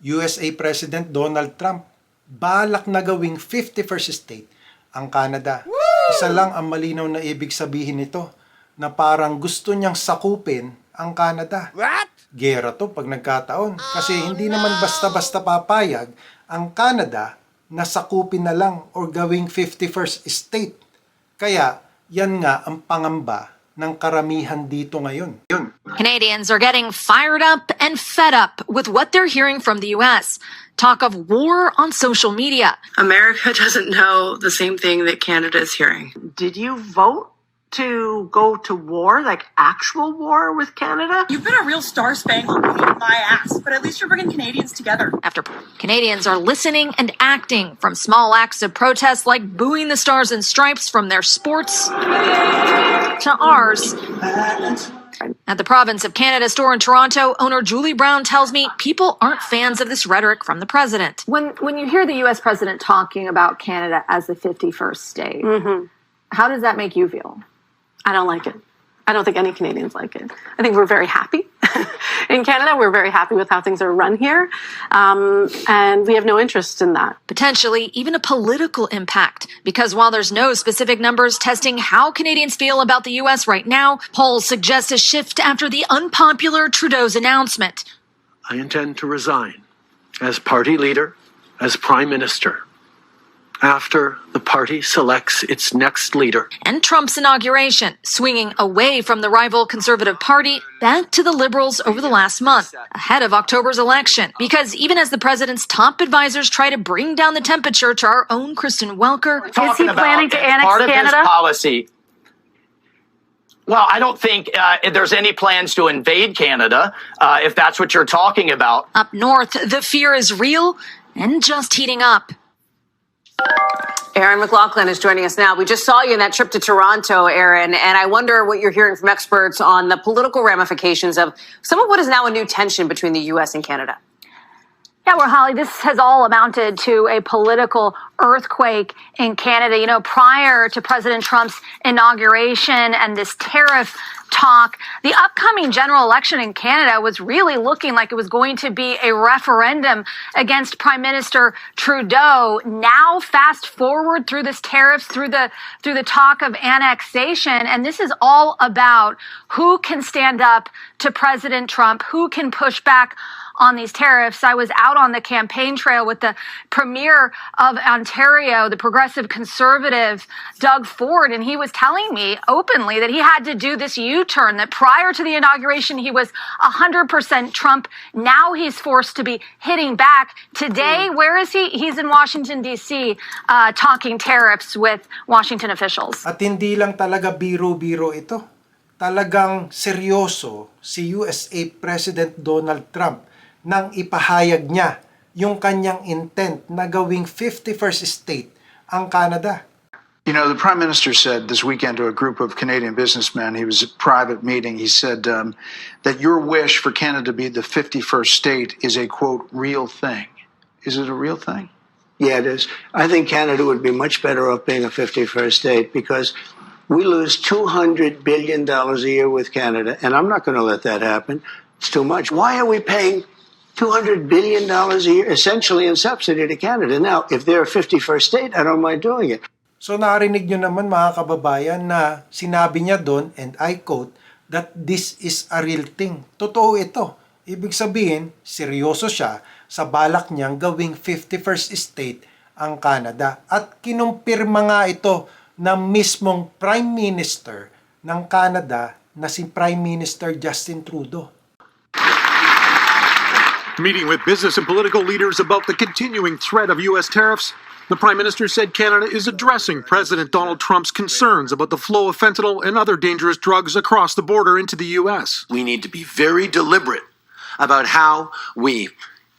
USA President Donald Trump balak na gawing 51st state ang Canada. Isa lang ang malinaw na ibig sabihin nito, na parang gusto niyang sakupin ang Canada. What? Gera to pag nagkataon. Kasi hindi naman basta-basta papayag ang Canada na sakupin na lang or gawing 51st state. Kaya yan nga ang pangamba ng karamihan dito ngayon. Canadians are getting fired up and fed up with what they're hearing from the U.S. Talk of war on social media. America doesn't know the same thing that Canada is hearing. Did you vote to go to war, like actual war with Canada? You've been a real star-spangled my ass, but at least you're bringing Canadians together. After Canadians are listening and acting, from small acts of protest like booing the Stars and Stripes from their sports to ours. At the Province of Canada store in Toronto, owner Julie Brown tells me people aren't fans of this rhetoric from the president. When you hear the U.S. president talking about Canada as the 51st state, how does that make you feel? I don't like it. I don't think any Canadians like it. I think we're very happy in Canada. We're very happy with how things are run here. And we have no interest in that. Potentially even a political impact, because while there's no specific numbers testing how Canadians feel about the U.S. right now, polls suggest a shift after the unpopular Trudeau's announcement. I intend to resign as party leader, as prime minister, after the party selects its next leader. And Trump's inauguration, swinging away from the rival Conservative Party back to the Liberals over the last month, ahead of October's election. Because even as the president's top advisors try to bring down the temperature to our own Kristen Welker, Is he planning to annex part Canada? of his policy. Well, I don't think there's any plans to invade Canada, if that's what you're talking about. up north, the fear is real and just heating up. Aaron McLaughlin is joining us now. We just saw you in that trip to Toronto, Aaron, and I wonder what you're hearing from experts on the political ramifications of some of what is now a new tension between the U.S. and Canada. Yeah, well, Holly, this has all amounted to a political earthquake in Canada. You know, prior to President Trump's inauguration and this tariff talk, the upcoming general election in Canada was really looking like it was going to be a referendum against Prime Minister Trudeau. Now, fast forward through this tariffs, through the talk of annexation, and this is all about who can stand up to President Trump, who can push back on these tariffs. I was out on the campaign trail with the Premier of Ontario, the progressive conservative, Doug Ford, and he was telling me openly that he had to do this U-turn, that prior to the inauguration, he was 100% Trump. Now he's forced to be hitting back. Today, where is he? He's in Washington, D.C., talking tariffs with Washington officials. At hindi lang talaga biro-biro ito. Talagang seryoso si USA President Donald Trump nang ipahayag niya yung kanyang intent na gawing 51st state ang Canada. You know, the Prime Minister said this weekend to a group of Canadian businessmen, he was at a private meeting, he said that your wish for Canada to be the 51st state is a, quote, real thing. Is it a real thing? Yeah, it is. I think Canada would be much better off being a 51st state because we lose $200 billion a year with Canada, and I'm not going to let that happen. It's too much. Why are we paying $200 billion a year, essentially in subsidy to Canada? Now, if they're a 51st state, I don't mind doing it. So narinig nyo naman mga kababayan na sinabi niya doon, and I quote, that this is a real thing. Totoo ito. Ibig sabihin, seryoso siya sa balak niyang gawing 51st state ang Canada. At kinumpirma nga ito ng mismong Prime Minister ng Canada na si Prime Minister Justin Trudeau. Meeting with business and political leaders about the continuing threat of U.S. tariffs, the Prime Minister said Canada is addressing President Donald Trump's concerns about the flow of fentanyl and other dangerous drugs across the border into the U.S. We need to be very deliberate about how we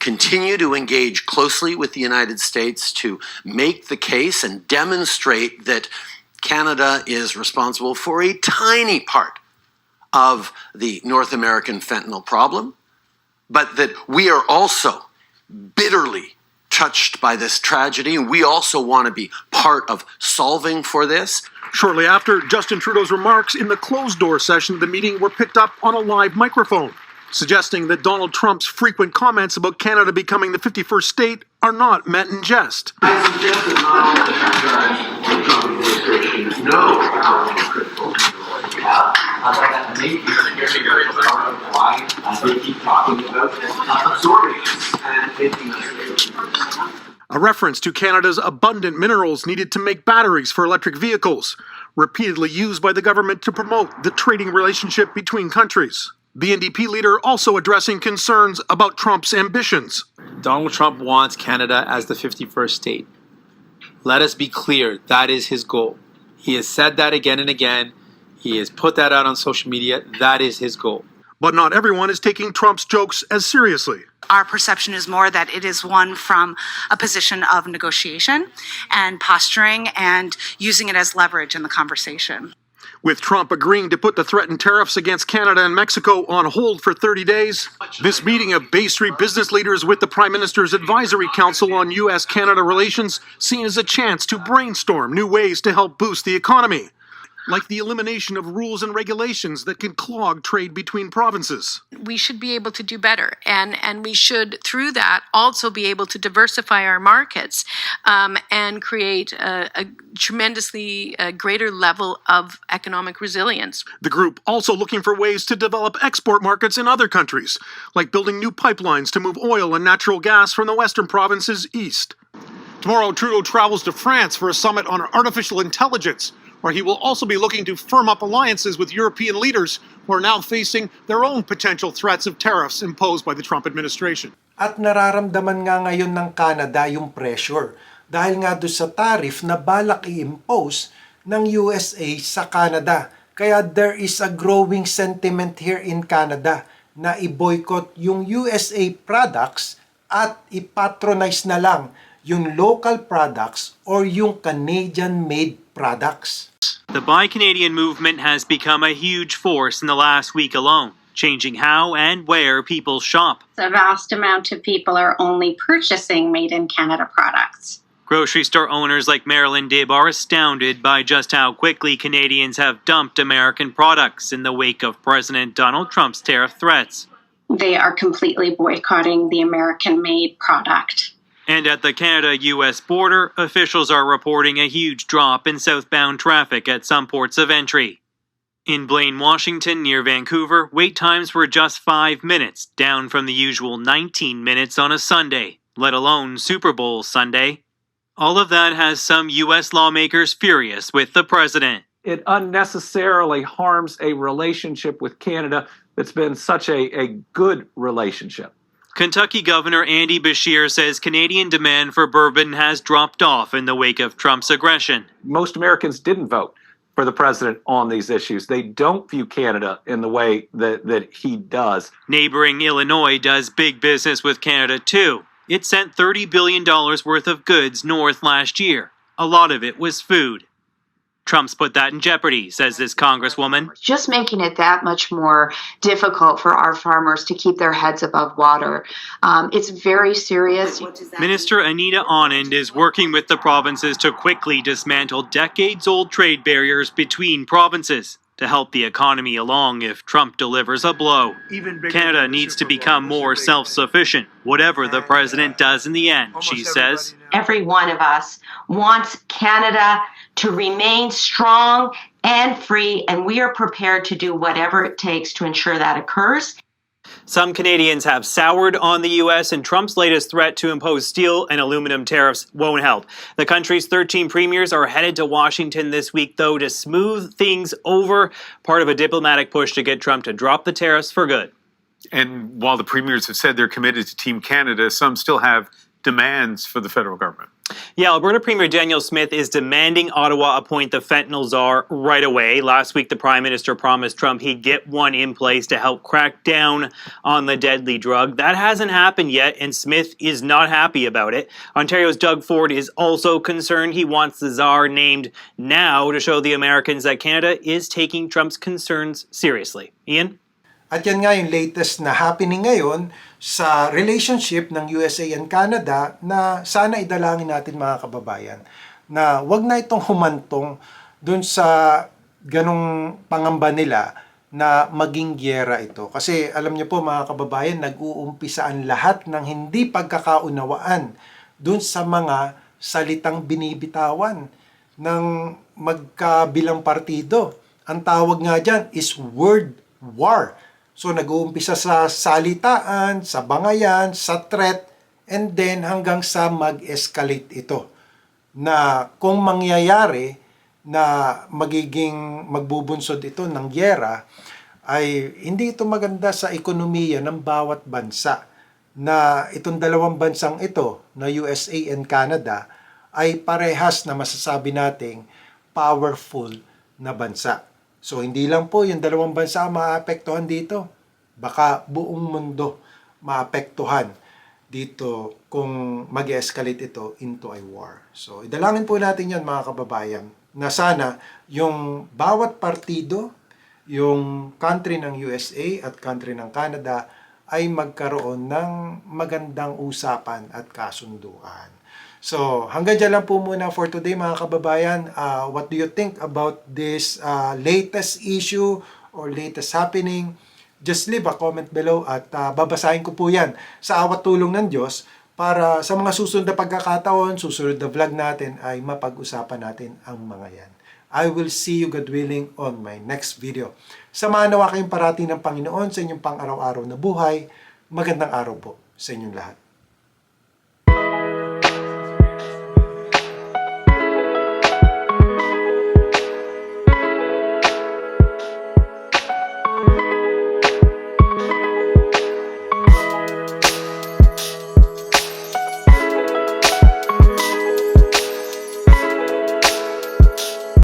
continue to engage closely with the United States to make the case and demonstrate that Canada is responsible for a tiny part of the North American fentanyl problem, but that we are also bitterly touched by this tragedy, and we also want to be part of solving for this. Shortly after, Justin Trudeau's remarks in the closed-door session of the meeting were picked up on a live microphone. suggesting that Donald Trump's frequent comments about Canada becoming the 51st state are not meant in jest. I suggest that not all the Trump administration know how critical why they keep talking about absorbing and making us. A reference to Canada's abundant minerals needed to make batteries for electric vehicles, repeatedly used by the government to promote the trading relationship between countries. The NDP leader also addressing concerns about Trump's ambitions. Donald Trump wants Canada as the 51st state. Let us be clear, that is his goal. He has said that again and again. He has put that out on social media. That is his goal. But not everyone is taking Trump's jokes as seriously. Our perception is more that it is one from a position of negotiation and posturing and using it as leverage in the conversation. With Trump agreeing to put the threatened tariffs against Canada and Mexico on hold for 30 days, this meeting of Bay Street business leaders with the Prime Minister's Advisory Council on U.S.-Canada relations seen as a chance to brainstorm new ways to help boost the economy, like the elimination of rules and regulations that can clog trade between provinces. We should be able to do better, and we should, through that, also be able to diversify our markets and create a tremendously greater level of economic resilience. The group also looking for ways to develop export markets in other countries, like building new pipelines to move oil and natural gas from the western provinces east. Tomorrow, Trudeau travels to France for a summit on artificial intelligence, where he will also be looking to firm up alliances with European leaders who are now facing their own potential threats of tariffs imposed by the Trump administration. At nararamdaman nga ngayon ng Canada yung pressure dahil nga doon sa tariff na balak i-impose ng USA sa Canada. Kaya there is a growing sentiment here in Canada na i-boycott yung USA products at ipatronize na lang yung local products or yung Canadian-made products. The Buy Canadian movement has become a huge force in the last week alone, changing how and where people shop. A vast amount of people are only purchasing made in Canada products. Grocery store owners like Marilyn Dibb are astounded by just how quickly Canadians have dumped American products in the wake of President Donald Trump's tariff threats. They are completely boycotting the American-made product. And at the Canada-US border, officials are reporting a huge drop in southbound traffic at some ports of entry. In Blaine, Washington, near Vancouver, wait times were just 5 minutes, down from the usual 19 minutes on a Sunday, let alone Super Bowl Sunday. All of that has some U.S. lawmakers furious with the president. It unnecessarily harms a relationship with Canada that's been such a good relationship. Kentucky Governor Andy Beshear says Canadian demand for bourbon has dropped off in the wake of Trump's aggression. Most Americans didn't vote for the president on these issues. They don't view Canada in the way that he does. Neighboring Illinois does big business with Canada too. It sent $30 billion worth of goods north last year. A lot of it was food. Trump's put that in jeopardy, says this congresswoman. Just making it that much more difficult for our farmers to keep their heads above water. It's very serious. Minister Anita Anand is working with the provinces to quickly dismantle decades-old trade barriers between provinces to help the economy along if Trump delivers a blow. Canada needs to become more self-sufficient, whatever the president does in the end, she says. Every one of us wants Canada to remain strong and free, and we are prepared to do whatever it takes to ensure that occurs. Some Canadians have soured on the U.S., and Trump's latest threat to impose steel and aluminum tariffs won't help. The country's 13 premiers are headed to Washington this week, though, to smooth things over, part of a diplomatic push to get Trump to drop the tariffs for good. And while the premiers have said they're committed to Team Canada, some still have demands for the federal government. Yeah, Alberta Premier Daniel Smith is demanding Ottawa appoint the fentanyl czar right away. Last week, the Prime Minister promised Trump he'd get one in place to help crack down on the deadly drug. That hasn't happened yet, and Smith is not happy about it. Ontario's Doug Ford is also concerned. He wants the czar named now to show the Americans that Canada is taking Trump's concerns seriously. Ian? At yan nga yung latest na happening ngayon sa relationship ng USA and Canada na sana idalangin natin mga kababayan na wag na itong humantong dun sa ganong pangamba nila na maging giyera ito. Kasi alam niyo po mga kababayan, nag-uumpisa ang lahat ng hindi pagkakaunawaan dun sa mga salitang binibitawan ng magkabilang partido. Ang tawag nga dyan is word war. So nag-uumpisa sa salitaan, sa bangayan, sa threat, and then hanggang sa mag-escalate ito. Na kung mangyayari na magiging magbubunsod ito ng gyera, ay hindi ito maganda sa ekonomiya ng bawat bansa. Na itong dalawang bansang ito, na USA and Canada, ay parehas na masasabi nating powerful na bansa. So hindi lang po yung dalawang bansa maapektuhan dito. Baka buong mundo maapektuhan dito kung mag-escalate ito into a war. So idalangin po natin yan mga kababayan, na sana yung bawat partido, yung country ng USA at country ng Canada ay magkaroon ng magandang usapan at kasunduan. So, hanggang dyan lang po muna for today mga kababayan. What do you think about this latest issue or latest happening? Just leave a comment below at babasahin ko po yan sa awat tulong ng Diyos para sa mga susunod na pagkakataon, susunod na vlog natin ay mapag-usapan natin ang mga yan. I will see you, God willing, on my next video. Samahan nawa kayong parati ng Panginoon sa inyong pang-araw-araw na buhay. Magandang araw po sa inyong lahat.